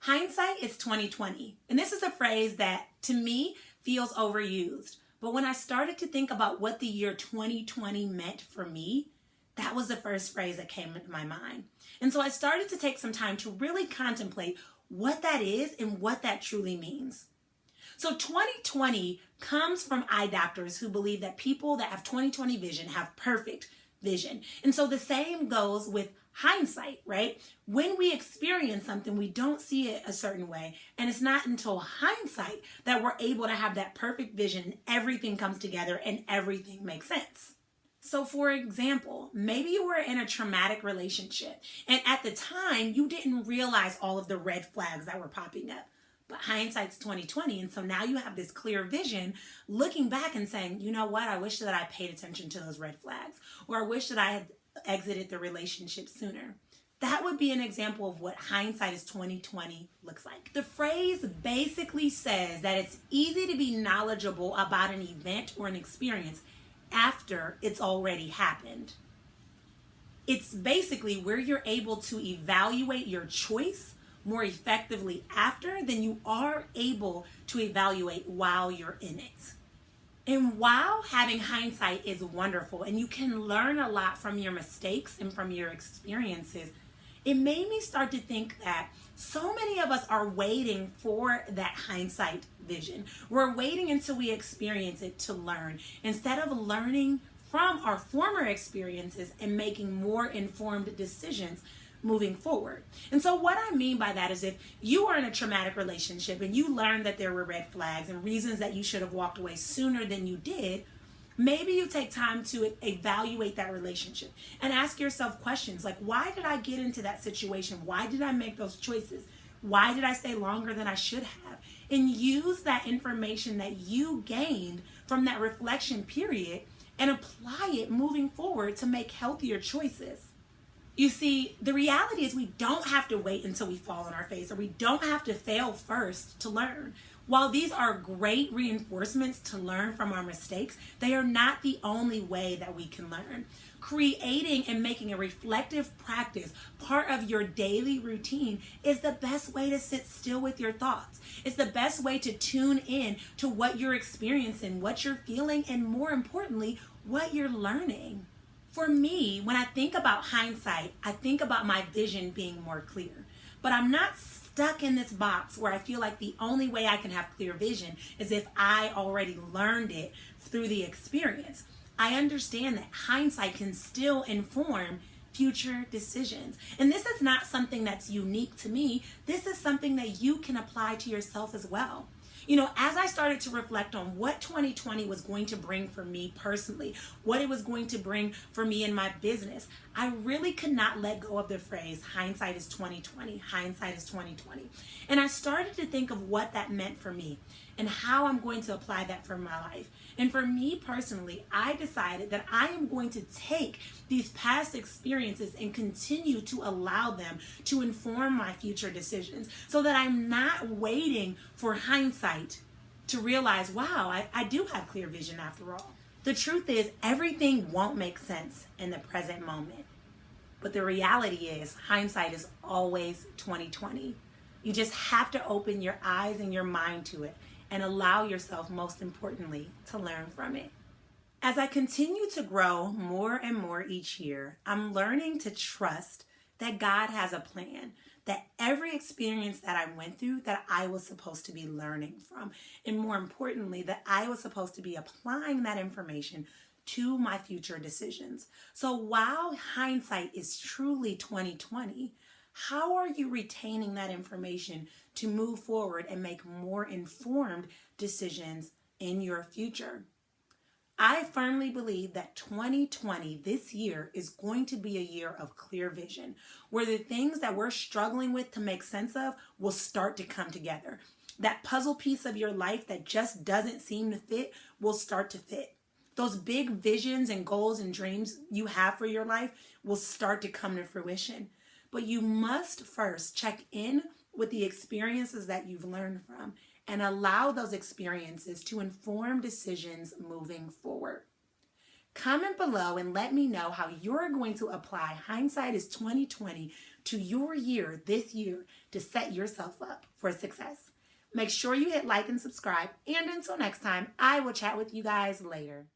Hindsight is 2020. And this is a phrase that to me feels overused. But when I started to think about what the year 2020 meant for me, that was the first phrase that came into my mind. And so I started to take some time to really contemplate what that is and what that truly means. So 2020 comes from eye doctors who believe that people that have 2020 vision have perfect vision. And so the same goes with hindsight, right? When we experience something, we don't see it a certain way. And it's not until hindsight that we're able to have that perfect vision and everything comes together and everything makes sense. So for example, maybe you were in a traumatic relationship and at the time you didn't realize all of the red flags that were popping up. But hindsight's 2020, and so now you have this clear vision looking back and saying, you know what, I wish that I paid attention to those red flags, or I wish that I had exited the relationship sooner. That would be an example of what hindsight is 2020 looks like. The phrase basically says that it's easy to be knowledgeable about an event or an experience after it's already happened. It's basically where you're able to evaluate your choice more effectively after than you are able to evaluate while you're in it. And while having hindsight is wonderful and you can learn a lot from your mistakes and from your experiences, it made me start to think that so many of us are waiting for that hindsight vision. We're waiting until we experience it to learn instead of learning from our former experiences and making more informed decisions moving forward. And so what I mean by that is if you are in a traumatic relationship and you learned that there were red flags and reasons that you should have walked away sooner than you did, maybe you take time to evaluate that relationship and ask yourself questions like, why did I get into that situation? Why did I make those choices? Why did I stay longer than I should have? And use that information that you gained from that reflection period and apply it moving forward to make healthier choices. You see, the reality is we don't have to wait until we fall on our face, or we don't have to fail first to learn. While these are great reinforcements to learn from our mistakes, they are not the only way that we can learn. Creating and making a reflective practice part of your daily routine is the best way to sit still with your thoughts. It's the best way to tune in to what you're experiencing, what you're feeling, and more importantly, what you're learning. For me, when I think about hindsight, I think about my vision being more clear. But I'm not stuck in this box where I feel like the only way I can have clear vision is if I already learned it through the experience. I understand that hindsight can still inform future decisions. And this is not something that's unique to me. This is something that you can apply to yourself as well. You know, as I started to reflect on what 2020 was going to bring for me personally, what it was going to bring for me in my business, I really could not let go of the phrase, hindsight is 2020, hindsight is 2020. And I started to think of what that meant for me and how I'm going to apply that for my life. And for me personally, I decided that I am going to take these past experiences and continue to allow them to inform my future decisions so that I'm not waiting for hindsight to realize, wow, I do have clear vision after all. The truth is, everything won't make sense in the present moment. But the reality is, hindsight is always 2020. You just have to open your eyes and your mind to it and allow yourself, most importantly, to learn from it. As I continue to grow more and more each year, I'm learning to trust that God has a plan, that every experience that I went through, that I was supposed to be learning from, and more importantly, that I was supposed to be applying that information to my future decisions. So while hindsight is truly 2020, how are you retaining that information to move forward and make more informed decisions in your future? I firmly believe that 2020, this year, is going to be a year of clear vision, where the things that we're struggling with to make sense of will start to come together. That puzzle piece of your life that just doesn't seem to fit will start to fit. Those big visions and goals and dreams you have for your life will start to come to fruition. But you must first check in with the experiences that you've learned from and allow those experiences to inform decisions moving forward. Comment below and let me know how you're going to apply Hindsight is 2020 to your year this year to set yourself up for success. Make sure you hit like and subscribe. And until next time, I will chat with you guys later.